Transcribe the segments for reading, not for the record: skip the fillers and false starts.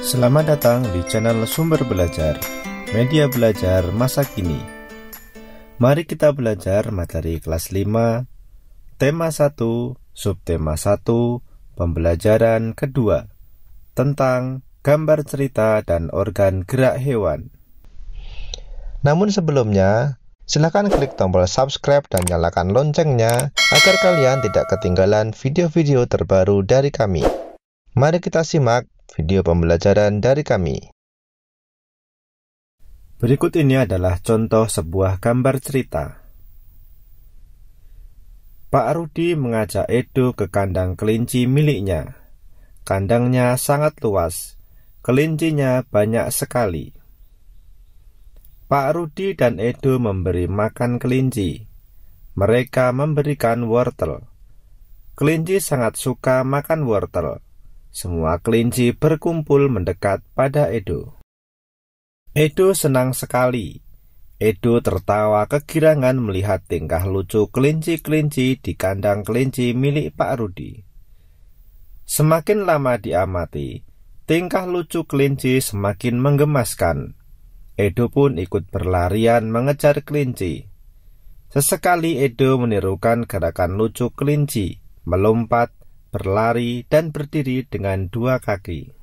Selamat datang di channel Sumber Belajar, media belajar masa kini. Mari kita belajar materi kelas 5, tema 1, subtema 1, pembelajaran kedua, tentang gambar cerita dan organ gerak hewan. Namun sebelumnya, silakan klik tombol subscribe dan nyalakan loncengnya agar kalian tidak ketinggalan video-video terbaru dari kami. Mari kita simak video pembelajaran dari kami. Berikut ini adalah contoh sebuah gambar cerita. Pak Rudi mengajak Edo ke kandang kelinci miliknya. Kandangnya sangat luas, kelincinya banyak sekali. Pak Rudi dan Edo memberi makan kelinci. Mereka memberikan wortel. Kelinci sangat suka makan wortel. Semua kelinci berkumpul mendekat pada Edo. Edo senang sekali. Edo tertawa kegirangan melihat tingkah lucu kelinci-kelinci di kandang kelinci milik Pak Rudi. Semakin lama diamati, tingkah lucu kelinci semakin menggemaskan. Edo pun ikut berlarian mengejar kelinci. Sesekali Edo menirukan gerakan lucu kelinci, melompat, berlari, dan berdiri dengan dua kaki.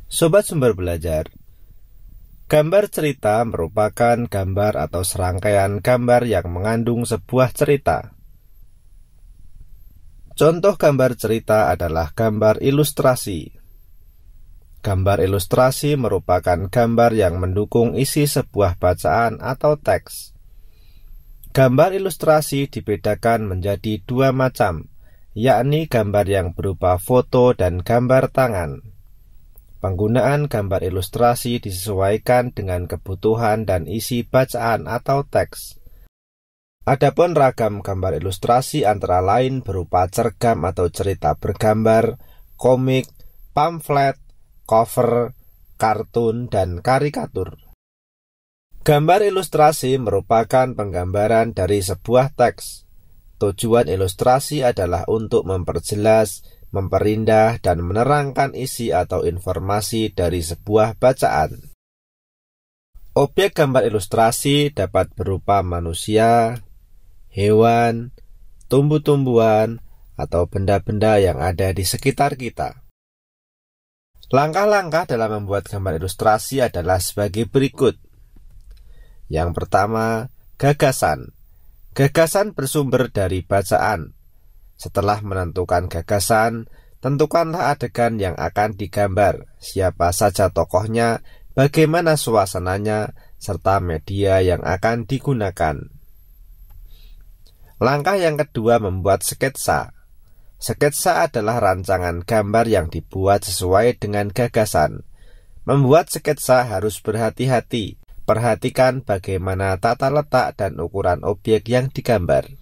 Sobat Sumber Belajar, gambar cerita merupakan gambar atau serangkaian gambar yang mengandung sebuah cerita. Contoh gambar cerita adalah gambar ilustrasi. Gambar ilustrasi merupakan gambar yang mendukung isi sebuah bacaan atau teks. Gambar ilustrasi dibedakan menjadi dua macam, yakni gambar yang berupa foto dan gambar tangan. Penggunaan gambar ilustrasi disesuaikan dengan kebutuhan dan isi bacaan atau teks. Adapun ragam gambar ilustrasi antara lain berupa cergam atau cerita bergambar, komik, pamflet, cover, kartun, dan karikatur. Gambar ilustrasi merupakan penggambaran dari sebuah teks. Tujuan ilustrasi adalah untuk memperjelas, memperindah, dan menerangkan isi atau informasi dari sebuah bacaan. Objek gambar ilustrasi dapat berupa manusia, hewan, tumbuh-tumbuhan, atau benda-benda yang ada di sekitar kita. Langkah-langkah dalam membuat gambar ilustrasi adalah sebagai berikut. Yang pertama, gagasan. Gagasan bersumber dari bacaan. Setelah menentukan gagasan, tentukanlah adegan yang akan digambar, siapa saja tokohnya, bagaimana suasananya, serta media yang akan digunakan. Langkah yang kedua, membuat sketsa. Sketsa adalah rancangan gambar yang dibuat sesuai dengan gagasan. Membuat sketsa harus berhati-hati. Perhatikan bagaimana tata letak dan ukuran objek yang digambar.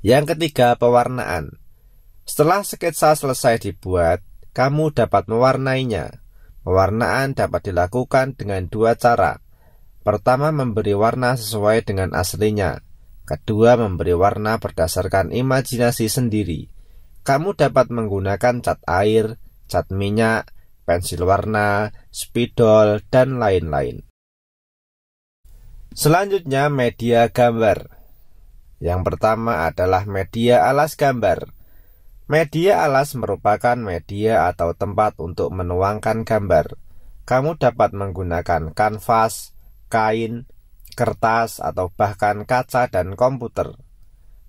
Yang ketiga, pewarnaan. Setelah sketsa selesai dibuat, kamu dapat mewarnainya. Pewarnaan dapat dilakukan dengan dua cara. Pertama, memberi warna sesuai dengan aslinya. Kedua, memberi warna berdasarkan imajinasi sendiri. Kamu dapat menggunakan cat air, cat minyak, pensil warna, spidol, dan lain-lain. Selanjutnya, media gambar. Yang pertama adalah media alas gambar. Media alas merupakan media atau tempat untuk menuangkan gambar. Kamu dapat menggunakan kanvas, kain, kertas, atau bahkan kaca dan komputer.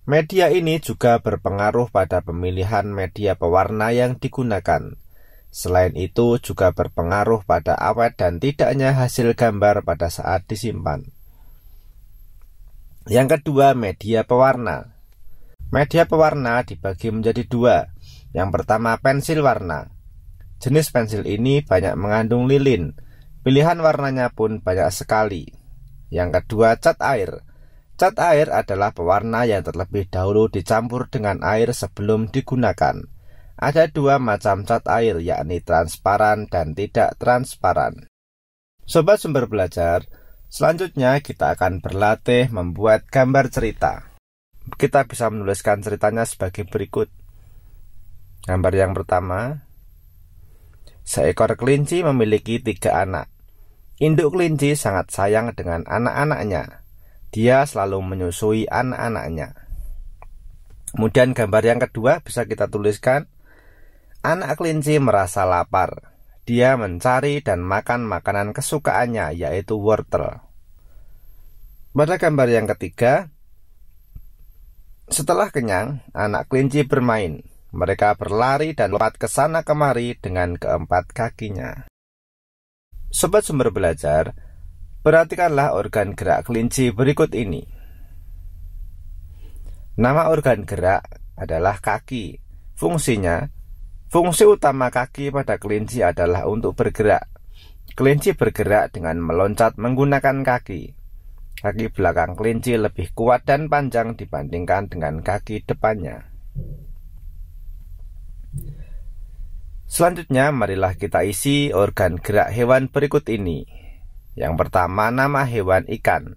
Media ini juga berpengaruh pada pemilihan media pewarna yang digunakan. Selain itu juga berpengaruh pada awet dan tidaknya hasil gambar pada saat disimpan. Yang kedua, media pewarna. Media pewarna dibagi menjadi dua. Yang pertama, pensil warna. Jenis pensil ini banyak mengandung lilin. Pilihan warnanya pun banyak sekali. Yang kedua, cat air. Cat air adalah pewarna yang terlebih dahulu dicampur dengan air sebelum digunakan. Ada dua macam cat air, yakni transparan dan tidak transparan. Sobat Sumber Belajar, selanjutnya kita akan berlatih membuat gambar cerita. Kita bisa menuliskan ceritanya sebagai berikut. Gambar yang pertama, Seekor kelinci memiliki 3 anak. Induk kelinci sangat sayang dengan anak-anaknya. Dia selalu menyusui anak-anaknya. Kemudian gambar yang kedua bisa kita tuliskan. Anak kelinci merasa lapar. Dia mencari dan makan makanan kesukaannya, yaitu wortel. Pada gambar yang ketiga, setelah kenyang, anak kelinci bermain. Mereka berlari dan lompat ke sana kemari dengan keempat kakinya. Sobat Sumber Belajar, perhatikanlah organ gerak kelinci berikut ini. Nama organ gerak adalah kaki. Fungsi utama kaki pada kelinci adalah untuk bergerak. Kelinci bergerak dengan meloncat menggunakan kaki. Kaki belakang kelinci lebih kuat dan panjang dibandingkan dengan kaki depannya. Selanjutnya, marilah kita isi organ gerak hewan berikut ini. Yang pertama, nama hewan ikan.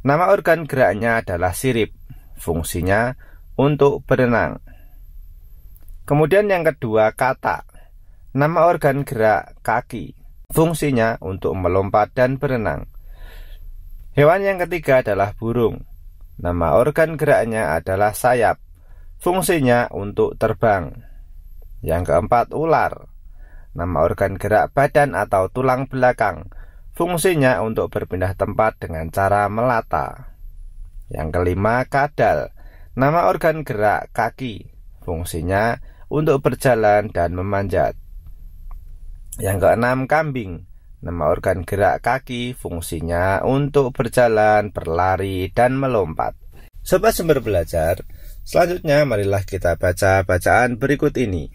Nama organ geraknya adalah sirip. Fungsinya untuk berenang. Kemudian yang kedua, katak. Nama organ gerak kaki. Fungsinya untuk melompat dan berenang. Hewan yang ketiga adalah burung. Nama organ geraknya adalah sayap. Fungsinya untuk terbang. Yang keempat, ular. Nama organ gerak badan atau tulang belakang. Fungsinya untuk berpindah tempat dengan cara melata. Yang kelima, kadal. Nama organ gerak kaki. Fungsinya untuk berjalan dan memanjat. Yang keenam, kambing. Nama organ gerak kaki. Fungsinya untuk berjalan, berlari, dan melompat. Sobat Sumber Belajar, selanjutnya marilah kita baca bacaan berikut ini.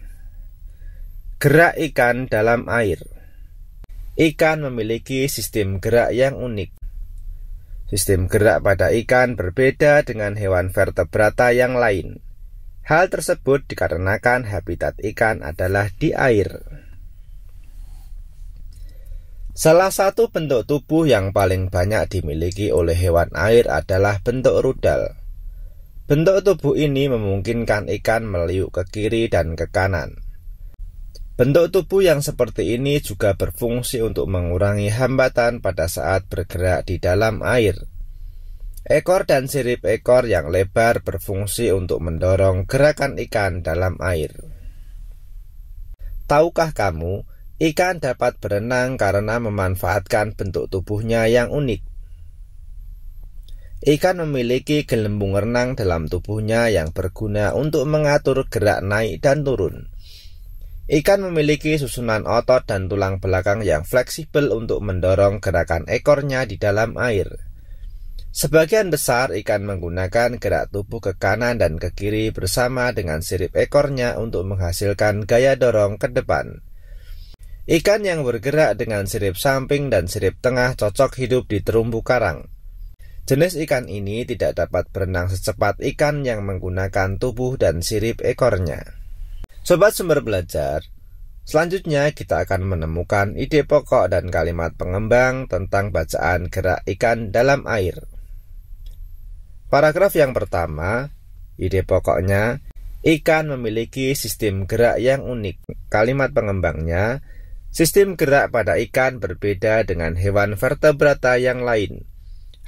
Gerak ikan dalam air. Ikan memiliki sistem gerak yang unik. Sistem gerak pada ikan berbeda dengan hewan vertebrata yang lain. Hal tersebut dikarenakan habitat ikan adalah di air. Salah satu bentuk tubuh yang paling banyak dimiliki oleh hewan air adalah bentuk rudal. Bentuk tubuh ini memungkinkan ikan meliuk ke kiri dan ke kanan. Bentuk tubuh yang seperti ini juga berfungsi untuk mengurangi hambatan pada saat bergerak di dalam air. Ekor dan sirip ekor yang lebar berfungsi untuk mendorong gerakan ikan dalam air. Tahukah kamu, ikan dapat berenang karena memanfaatkan bentuk tubuhnya yang unik. Ikan memiliki gelembung renang dalam tubuhnya yang berguna untuk mengatur gerak naik dan turun. Ikan memiliki susunan otot dan tulang belakang yang fleksibel untuk mendorong gerakan ekornya di dalam air. Sebagian besar ikan menggunakan gerak tubuh ke kanan dan ke kiri bersama dengan sirip ekornya untuk menghasilkan gaya dorong ke depan. Ikan yang bergerak dengan sirip samping dan sirip tengah cocok hidup di terumbu karang. Jenis ikan ini tidak dapat berenang secepat ikan yang menggunakan tubuh dan sirip ekornya. Sobat Sumber Belajar, selanjutnya kita akan menemukan ide pokok dan kalimat pengembang tentang bacaan gerak ikan dalam air. Paragraf yang pertama, ide pokoknya, ikan memiliki sistem gerak yang unik. Kalimat pengembangnya, sistem gerak pada ikan berbeda dengan hewan vertebrata yang lain.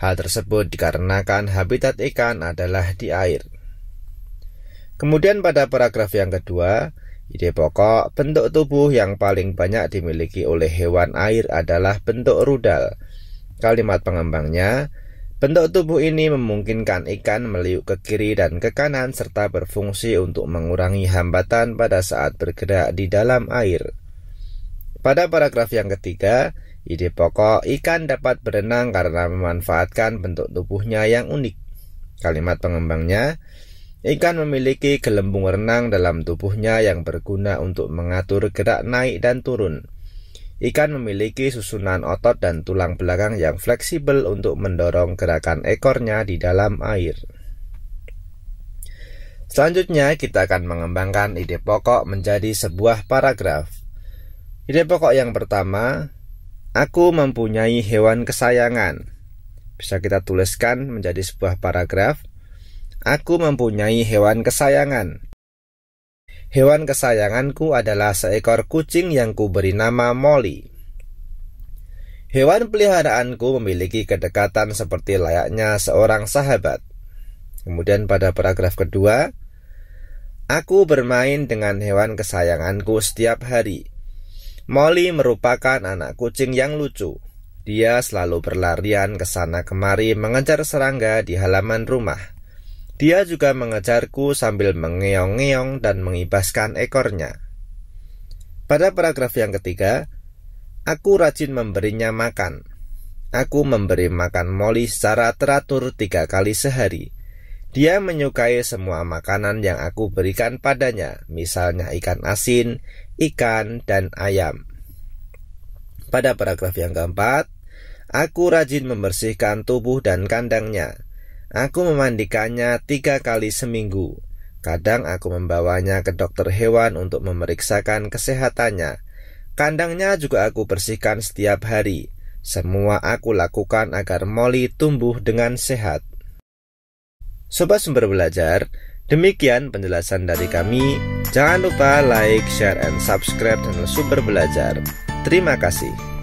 Hal tersebut dikarenakan habitat ikan adalah di air. Kemudian pada paragraf yang kedua, ide pokok, bentuk tubuh yang paling banyak dimiliki oleh hewan air adalah bentuk rudal. Kalimat pengembangnya, bentuk tubuh ini memungkinkan ikan meliuk ke kiri dan ke kanan serta berfungsi untuk mengurangi hambatan pada saat bergerak di dalam air. Pada paragraf yang ketiga, ide pokok, ikan dapat berenang karena memanfaatkan bentuk tubuhnya yang unik. Kalimat pengembangnya, ikan memiliki gelembung renang dalam tubuhnya yang berguna untuk mengatur gerak naik dan turun. Ikan memiliki susunan otot dan tulang belakang yang fleksibel untuk mendorong gerakan ekornya di dalam air. Selanjutnya kita akan mengembangkan ide pokok menjadi sebuah paragraf. Ide pokok yang pertama, aku mempunyai hewan kesayangan. Bisa kita tuliskan menjadi sebuah paragraf. Aku mempunyai hewan kesayangan. Hewan kesayanganku adalah seekor kucing yang kuberi nama Molly. Hewan peliharaanku memiliki kedekatan seperti layaknya seorang sahabat. Kemudian pada paragraf kedua, aku bermain dengan hewan kesayanganku setiap hari. Molly merupakan anak kucing yang lucu. Dia selalu berlarian ke sana kemari mengejar serangga di halaman rumah. Dia juga mengejarku sambil mengeong-ngeong dan mengibaskan ekornya. Pada paragraf yang ketiga, aku rajin memberinya makan. Aku memberi makan Molly secara teratur 3 kali sehari. Dia menyukai semua makanan yang aku berikan padanya, misalnya ikan asin, ikan, dan ayam. Pada paragraf yang keempat, aku rajin membersihkan tubuh dan kandangnya. Aku memandikannya 3 kali seminggu. Kadang aku membawanya ke dokter hewan untuk memeriksakan kesehatannya. Kandangnya juga aku bersihkan setiap hari. Semua aku lakukan agar Molly tumbuh dengan sehat. Sobat Sumber Belajar, demikian penjelasan dari kami. Jangan lupa like, share, and subscribe channel Sumber Belajar. Terima kasih.